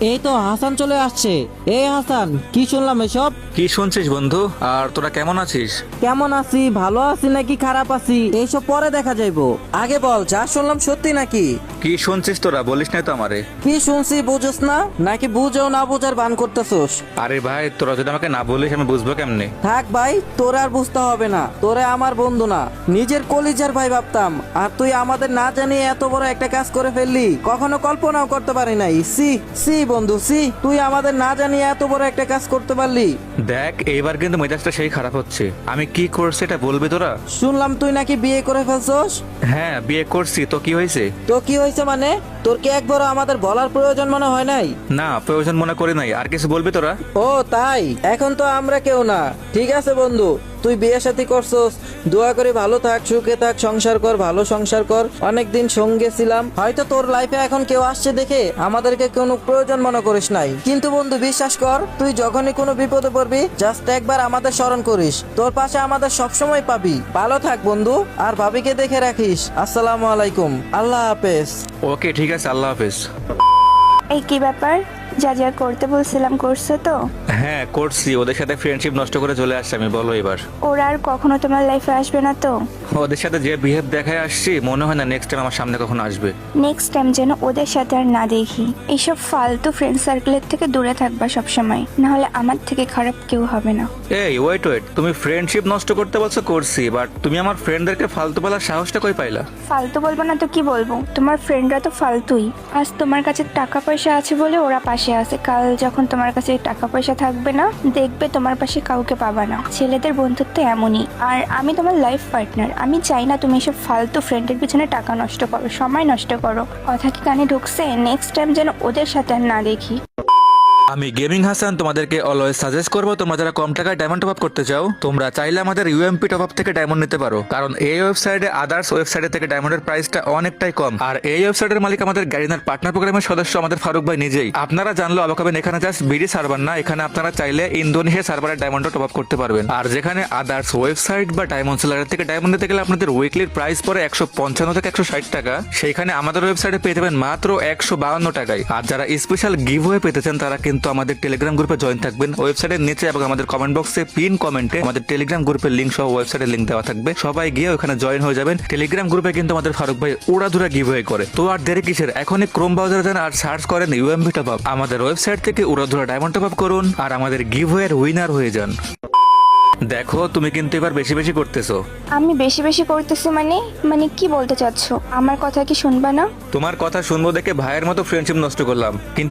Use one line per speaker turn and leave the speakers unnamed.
এই তো হাসান চলে আসছে। এই হাসান, কি শুনলাম এসব?
কি শুনছিস বন্ধু? আর তোরা কেমন আছিস?
কেমন আছি, ভালো আছি নাকি খারাপ আছি এইসব পরে দেখা যাইবো। আগে বল, যা শুনলাম সত্যি নাকি?
কি শুনছিস তোরা? বলিস না তো আমারে।
কি শুনছি বুঝোস না নাকি বুঝেও না বুঝার ভান করতেছোস?
আরে ভাই, তোরা যদি আমাকে না বলিস আমি বুঝবো কেমনে?
থাক ভাই, তোর আর বুঝতে হবে না। তোরে আমার বন্ধু না, নিজের কলিজার ভাই ভাবতাম, আর তুই আমাদের না জানিয়ে এত বড় একটা কাজ করে ফেললি। কখনো কল্পনাও করতে পারি নাই। সি সি বন্ধু সি, তুই আমাদের না জানিয়ে এত বড় একটা কাজ করতে পারলি।
দেখ, এইবার কিন্তু মেজাজটা সেই খারাপ হচ্ছে। আমি কি করছি এটা বলবি তোরা?
শুনলাম তুই নাকি বিয়ে করে ফেলছস।
হ্যাঁ, বিয়ে করছি। তো কি হয়েছে?
তো কি হয়েছে মানে? তোর কি একবারও আমাদের বলার প্রয়োজন মনে হয় নাই?
না, প্রয়োজন মনে করি নাই। আর কিছু বলবি তোরা?
ও তাই, এখন তো আমরা কেউ না। ঠিক আছে বন্ধু, তুই বিয়ে সাথী করছস, দোয়া করি ভালো থাক, সুখে থাক, সংসার কর, ভালো সংসার কর। অনেকদিন সঙ্গে ছিলাম, হয়তো তোর লাইফে এখন কেউ আসছে দেখে আমাদেরকে কোনো প্রয়োজন মনে করিস নাই, কিন্তু বন্ধু বিশ্বাস কর, তুই যখনই কোনো বিপদে পড়বি জাস্ট একবার আমাদের স্মরণ করিস, তোর পাশে আমাদের সবসময় পাবি। ভালো থাক বন্ধু, আর ভাবিকে দেখে রাখিস। আসসালামু আলাইকুম, আল্লাহ হাফেজ।
ওকে, ঠিক আছে, আল্লাহ হাফেজ।
এই কি ব্যাপার? যা যা করতে বলছিলাম করছো তো?
হ্যাঁ করছি, ওদের সাথে ফ্রেন্ডশিপ নষ্ট করে চলে আসছি আমি। বলো এবার।
ওরা আর কখনো তোমার লাইফে আসবে না তো?
ওদের সাথে যে বিহেভ দেখায় আসছি, মনে হয় না নেক্সট টাইম আমার সামনে কখনো আসবে।
নেক্সট টাইম যেন ওদের সাথে আর না দেখি। এইসব ফালতু ফ্রেন্ড সার্কেলের থেকে দূরে থাকবা সবসময়, না হলে আমার থেকে খারাপ কেউ হবে না।
এই ওয়েট ওয়েট, তুমি ফ্রেন্ডশিপ নষ্ট করতে বলছো করছি, বাট তুমি আমার ফ্রেন্ডদেরকে ফালতু বলার সাহসটা কই পাইলা?
ফালতু বলবো না তো কি বলবো? তোমার ফ্রেন্ডরা তো ফালতুই। আজ তোমার কাছে টাকা পয়সা আছে বলে ওরা পাশে আছে, কাল যখন তোমার কাছে টাকা পয়সা থাকবে না, দেখবে তোমার পাশে কাউকে পাবা না। ছেলেদের বন্ধুত্ব এমনই। আর আমি তোমার লাইফ পার্টনার, আমি চাই না তুমি এসব ফালতু ফ্রেন্ডের পিছনে টাকা নষ্ট করো, সময় নষ্ট করো। কথা কি কানে ঢুকছে? নেক্সট টাইম যেন ওদের সাথে আর না দেখি।
আমি গেমিং হাসান তোমাদেরকে অলওয়েজ সাজেস্ট করবো, তোমরা যারা কম টাকায় ডায়মন্ড টপ আপ করতে চাও, তোমরা চাইলে আমাদের ইউএমপি টপ আপ থেকে ডায়মন্ড নিতে পারো। কারণ এই ওয়েবসাইটে আদার্স ওয়েবসাইটের থেকে ডায়মন্ডের প্রাইসটা অনেকটাই কম। আর এই ওয়েবসাইটের মালিক আমাদের গ্যারিনার পার্টনার প্রোগ্রামের সদস্য আমাদের ফারুক ভাই নিজেই। আপনারা জানলো অবাক হবেন, এখানে জাস্ট বিডি সার্ভার না, এখানে আপনারা চাইলে ইন্দোনেশিয়া সার্ভারের ডায়মন্ড টপ আপ করতে পারবেন। আর যেখানে আদার্স ওয়েবসাইট বা ডায়মন্ড সেলারের থেকে ডায়মন্ড নিতে গেলে আপনাদের উইকলির প্রাইস পড়ে 155 থেকে 160 টাকা, সেইখানে আমাদের ওয়েবসাইটে পেয়ে যাবেন মাত্র 152 টাকায়। আর যারা স্পেশাল গিভওয়ে পেতে চান তারা কিন্তু আমাদের টেলিগ্রাম গ্রুপে জয়েন থাকবেন। ওয়েবসাইটের নিচে এবং আমাদের কমেন্ট বক্সে পিন কমেন্টে আমাদের টেলিগ্রাম গ্রুপের লিংক সহ ওয়েবসাইটের লিংক দেওয়া থাকবে। সবাই গিয়ে ওখানে জয়েন হয়ে যাবেন। টেলিগ্রাম গ্রুপে কিন্তু আমাদের ফারুক ভাই উড়াধুরা গিভওয়ে করে। তো আর দেরি কিসের, এখনই ক্রোম ব্রাউজারে যান আর সার্চ করেন ইউএমপি টপ আপ। আমাদের ওয়েবসাইট থেকে উড়াধুরা ডায়মন্ড টপ আপ করুন আর আমাদের গিভওয়ের উইনার হয়ে যান। দেখো, তুমি কিন্তু এবার বেশি বেশি করতেছো।
আমি বেশি বেশি করতেছি মানে? মানে কি বলতে চাচ্ছো? আমার কথা কি শুনবা না?
তোমার কথা শুনবো দেখে ভাইয়ের মতো ফ্রেন্ডশিপ নষ্ট করলাম, কিন্তু